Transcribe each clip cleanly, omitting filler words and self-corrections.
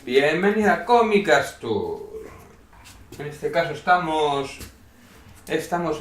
Bienvenida a Cómicas Tour. En este caso estamos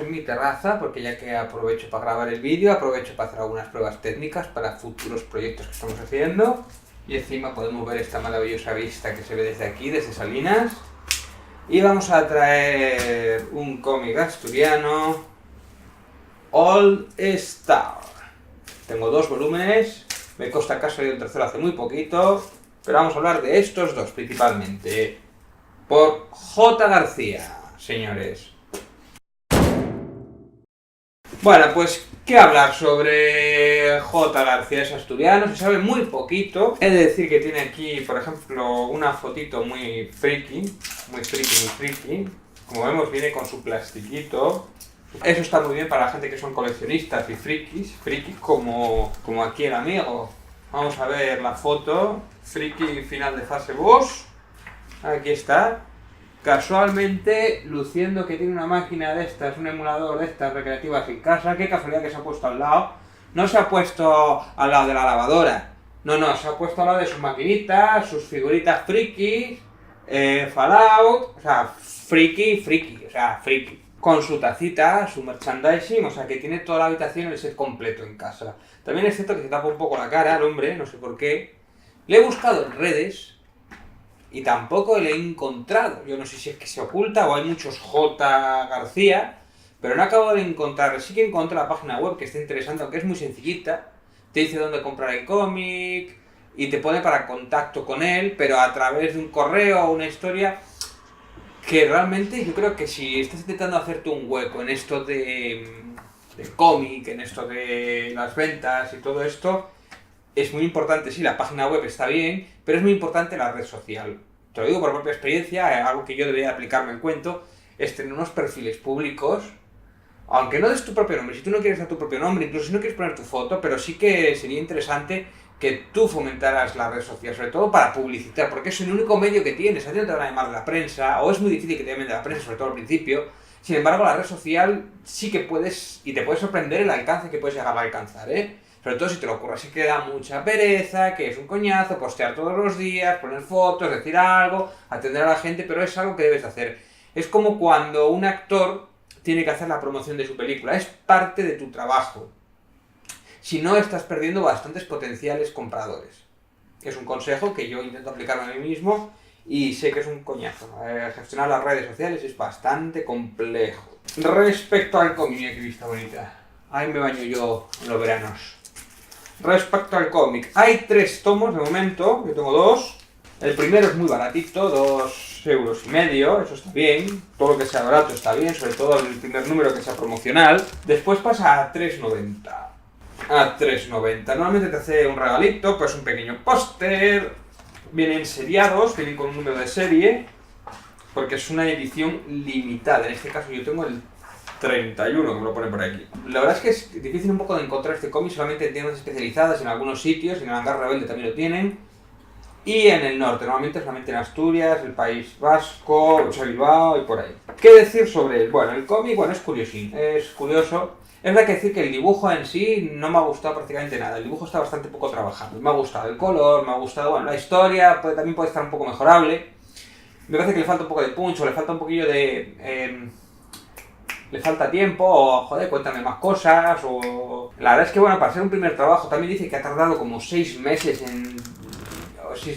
en mi terraza porque ya que aprovecho para grabar el vídeo, aprovecho para hacer algunas pruebas técnicas para futuros proyectos que estamos haciendo. Y encima podemos ver esta maravillosa vista que se ve desde aquí, desde Salinas. Y vamos a traer un cómic asturiano, All Star. Tengo 2 volúmenes, me consta que ha salido el tercero hace muy poquito, pero vamos a hablar de estos dos principalmente. Por J. García, señores. Bueno, pues, ¿qué hablar sobre J. García? Es asturiano, se sabe muy poquito. He de decir que tiene aquí, por ejemplo, una fotito muy friki. Como vemos, viene con su plastiquito. Eso está muy bien para la gente que son coleccionistas y frikis como aquí el amigo. Vamos a ver la foto. Friki final de fase boss. Aquí está. Casualmente luciendo que tiene una máquina de estas, un emulador de estas recreativas en casa. Qué casualidad que se ha puesto al lado. No se ha puesto al lado de la lavadora. No, se ha puesto al lado de sus maquinitas, sus figuritas frikis, Fallout, o sea, friki. Con su tacita, su merchandising, o sea que tiene toda la habitación el set completo en casa. También es cierto que se tapa un poco la cara al hombre, no sé por qué. Le he buscado en redes y tampoco le he encontrado. Yo no sé si es que se oculta o hay muchos J. García, pero no acabo de encontrar. Sí que encontré la página web que está interesante, aunque es muy sencillita. Te dice dónde comprar el cómic y te pone para contacto con él, pero a través de un correo o una historia que realmente yo creo que si estás intentando hacerte un hueco en esto de cómic, en esto de las ventas y todo esto, es muy importante. Sí, la página web está bien, pero es muy importante la red social. Te lo digo por propia experiencia, algo que yo debería aplicarme en cuento, es tener unos perfiles públicos, aunque no des tu propio nombre. Si tú no quieres dar tu propio nombre, incluso si no quieres poner tu foto, pero sí que sería interesante que tú fomentaras la red social, sobre todo para publicitar, porque es el único medio que tienes. A ti no te van a llamar de la prensa, o es muy difícil que te llamen de la prensa, sobre todo al principio. Sin embargo, la red social sí que puedes, y te puede sorprender el alcance que puedes llegar a alcanzar, ¿eh? Sobre todo si te lo ocurre. Así que da mucha pereza, que es un coñazo, postear todos los días, poner fotos, decir algo, atender a la gente, pero es algo que debes hacer. Es como cuando un actor tiene que hacer la promoción de su película, es parte de tu trabajo. Si no, estás perdiendo bastantes potenciales compradores. Es un consejo que yo intento aplicarme a mí mismo y sé que es un coñazo. Gestionar las redes sociales es bastante complejo. Respecto al cómic, mira qué vista bonita. Ahí me baño yo en los veranos. Respecto al cómic, hay 3 tomos de momento, yo tengo 2. El primero es muy baratito, 2,5 €, eso está bien. Todo lo que sea barato está bien, sobre todo el primer número que sea promocional. Después pasa a 3,90. Normalmente te hace un regalito, pues un pequeño póster. Vienen seriados, vienen con un número de serie, porque es una edición limitada. En este caso yo tengo el 31, que me lo ponen por aquí. La verdad es que es difícil un poco de encontrar este cómic, solamente en tiendas especializadas, en algunos sitios, en el Hangar Rebelde también lo tienen. Y en el norte, normalmente solamente en Asturias, el País Vasco, o sea, Bilbao y por ahí. ¿Qué decir sobre él? Bueno, el cómic, es curiosín, es curioso. Es verdad que decir que el dibujo en sí no me ha gustado prácticamente nada. El dibujo está bastante poco trabajado. Me ha gustado el color, me ha gustado, la historia también puede estar un poco mejorable. Me parece que le falta un poco de punch, o le falta un poquillo de... le falta tiempo, o joder, cuéntame más cosas, o... La verdad es que para ser un primer trabajo, también dice que ha tardado como 6 meses en...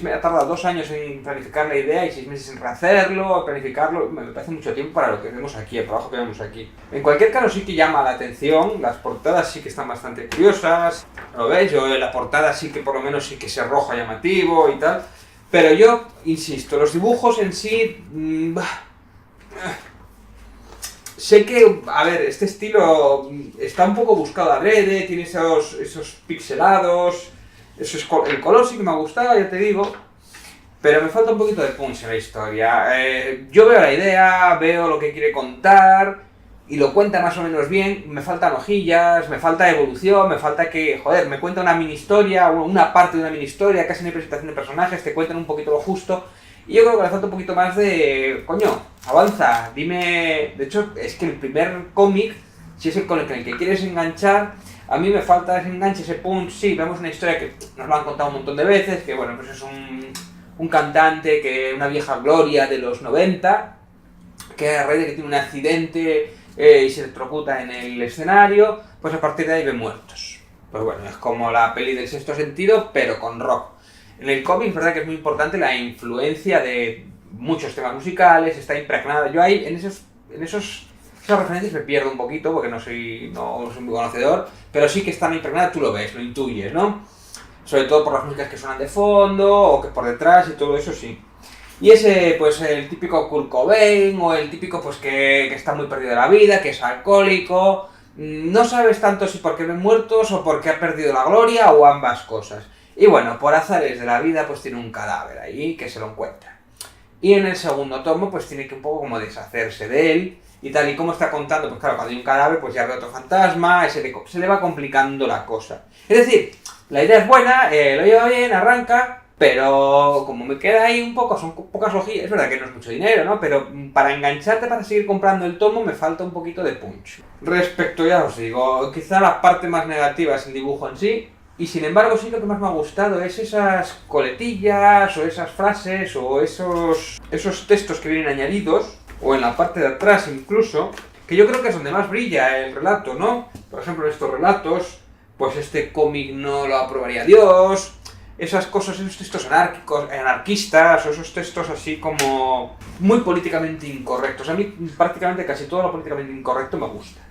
ha tardado 2 años en planificar la idea y 6 meses en rehacerlo, planificarlo. Me parece mucho tiempo para lo que vemos aquí, el trabajo que vemos aquí. En cualquier caso sí que llama la atención, las portadas sí que están bastante curiosas. ¿Lo veis? Yo en la portada sí que por lo menos sí que es rojo llamativo y tal. Pero yo, insisto, los dibujos en sí... sé que, a ver, este estilo está un poco buscado adrede, tiene esos pixelados... Eso es el color sí que me ha gustado, ya te digo, pero me falta un poquito de punch en la historia. Yo veo la idea, veo lo que quiere contar y lo cuenta más o menos bien. Me faltan hojillas, me falta evolución, me falta que, joder, me cuenta una mini historia, una parte de una mini historia, casi no hay presentación de personajes, te cuentan un poquito lo justo. Y yo creo que le falta un poquito más de... coño, avanza, dime... De hecho, es que el primer cómic, si es el con el que quieres enganchar... A mí me falta ese enganche, ese punch. Sí, vemos una historia que nos lo han contado un montón de veces, que bueno, pues es un cantante, que una vieja gloria de los 90, que a raíz de que tiene un accidente y se electrocuta en el escenario, pues a partir de ahí ve muertos. Pues bueno, es como la peli del Sexto Sentido, pero con rock. En el cómic es verdad que es muy importante la influencia de muchos temas musicales, está impregnada. Yo ahí, esas referencias me pierdo un poquito porque no soy muy conocedor, pero sí que están impregnadas, tú lo ves, lo intuyes, ¿no? Sobre todo por las músicas que suenan de fondo o que por detrás y todo eso, sí. Y ese, pues el típico Kurt Cobain, o el típico pues que está muy perdido de la vida, que es alcohólico, no sabes tanto si porque ven muertos o porque ha perdido la gloria o ambas cosas. Y bueno, por azares de la vida pues tiene un cadáver ahí que se lo encuentra. Y en el segundo tomo pues tiene que un poco como deshacerse de él y tal, y como está contando, pues claro, cuando hay un cadáver pues ya ve otro fantasma, y se le va complicando la cosa. Es decir, la idea es buena, lo lleva bien, arranca, pero como me queda ahí un poco, son pocas hojillas, es verdad que no es mucho dinero, ¿no? Pero para engancharte, para seguir comprando el tomo, me falta un poquito de punch. Respecto, ya os digo, quizá la parte más negativa es el dibujo en sí, y sin embargo sí lo que más me ha gustado es esas coletillas, o esas frases, o esos textos que vienen añadidos, o en la parte de atrás incluso, que yo creo que es donde más brilla el relato, ¿no? Por ejemplo, en estos relatos, pues este cómic no lo aprobaría Dios, esas cosas, esos textos anarquistas, o esos textos así como muy políticamente incorrectos. A mí prácticamente casi todo lo políticamente incorrecto me gusta.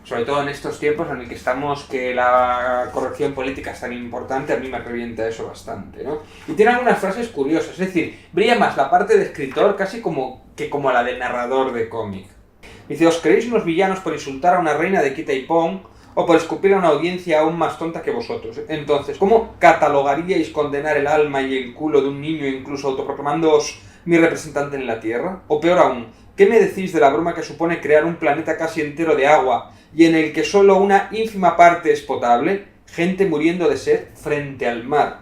Sobre todo en estos tiempos en el que estamos, que la corrección política es tan importante, a mí me revienta eso bastante, ¿no? Y tiene algunas frases curiosas, es decir, brilla más la parte de escritor casi como la de narrador de cómic. Dice, ¿os creéis unos villanos por insultar a una reina de quita y pon, o por escupir a una audiencia aún más tonta que vosotros? Entonces, ¿cómo catalogaríais condenar el alma y el culo de un niño, incluso autoproclamándoos mi representante en la Tierra? O peor aún, ¿qué me decís de la broma que supone crear un planeta casi entero de agua y en el que solo una ínfima parte es potable? Gente muriendo de sed frente al mar.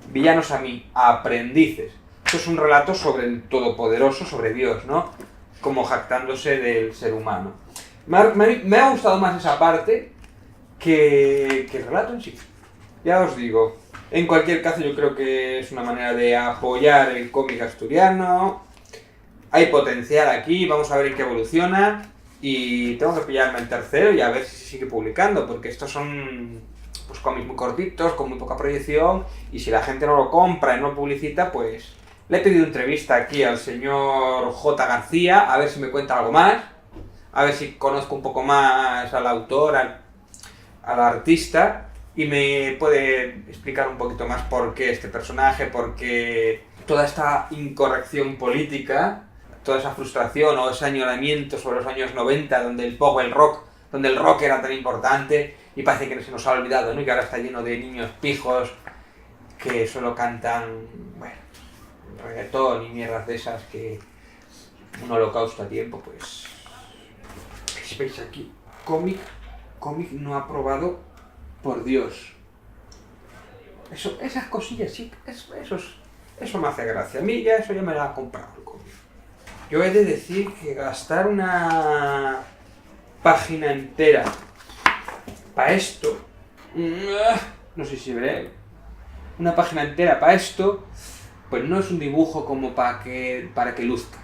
Villanos a mí, aprendices. Esto es un relato sobre el Todopoderoso, sobre Dios, ¿no? Como jactándose del ser humano. Me ha gustado más esa parte que el relato en sí. Ya os digo. En cualquier caso, yo creo que es una manera de apoyar el cómic asturiano. Hay potencial aquí, vamos a ver en qué evoluciona. Y tengo que pillarme el tercero y a ver si se sigue publicando, porque estos son pues cómics muy cortitos, con muy poca proyección, y si la gente no lo compra y no lo publicita, pues le he pedido entrevista aquí al señor J. García, a ver si me cuenta algo más, a ver si conozco un poco más al autor, al artista, y me puede explicar un poquito más por qué este personaje, por qué toda esta incorrección política, toda esa frustración o ese añoramiento sobre los años 90, donde el pop, el rock, donde el rock era tan importante, y parece que se nos ha olvidado, ¿no? Y que ahora está lleno de niños pijos que solo cantan, bueno, reggaetón y mierdas de esas, que un holocausto a tiempo, pues... Si veis aquí, cómic no aprobado por Dios. Esas cosillas, sí, eso me hace gracia. A mí eso ya me la ha comprado el cómic. Yo he de decir que gastar una página entera para esto, no sé si veré, una página entera para esto, pues no es un dibujo como para que luzca.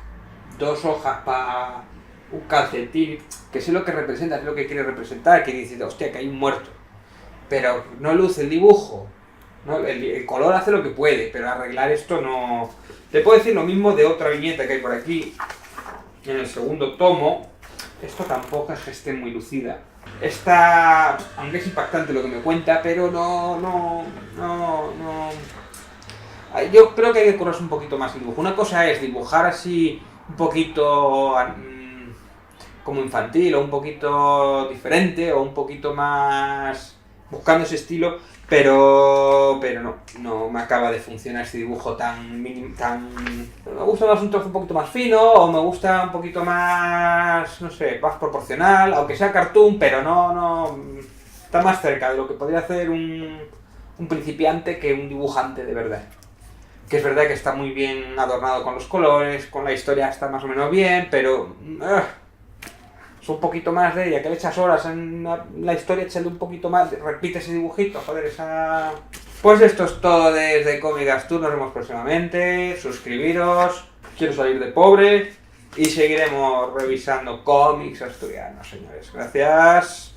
2 hojas para un calcetín, que sé lo que representa, sé lo que quiere representar, que dice, hostia, que hay un muerto. Pero no luce el dibujo, ¿no? El color hace lo que puede, pero arreglar esto no... Te puedo decir lo mismo de otra viñeta que hay por aquí, en el segundo tomo. Esto tampoco es que esté muy lucida. Esta, aunque es impactante lo que me cuenta, pero no... Yo creo que hay que curarse un poquito más el dibujo. Una cosa es dibujar así un poquito como infantil, o un poquito diferente, o un poquito más buscando ese estilo, pero no me acaba de funcionar este dibujo tan... Me gusta más un trozo un poquito más fino, o me gusta un poquito más, no sé, más proporcional, aunque sea cartoon, pero no está más cerca de lo que podría hacer un principiante que un dibujante de verdad. Que es verdad que está muy bien adornado con los colores, con la historia está más o menos bien, pero Es un poquito más de, ya que le echas horas en la historia, échale un poquito más, repite ese dibujito, joder, esa... Pues esto es todo desde Cómic Tour, nos vemos próximamente, suscribiros, quiero salir de pobre y seguiremos revisando cómics asturianos, señores. Gracias.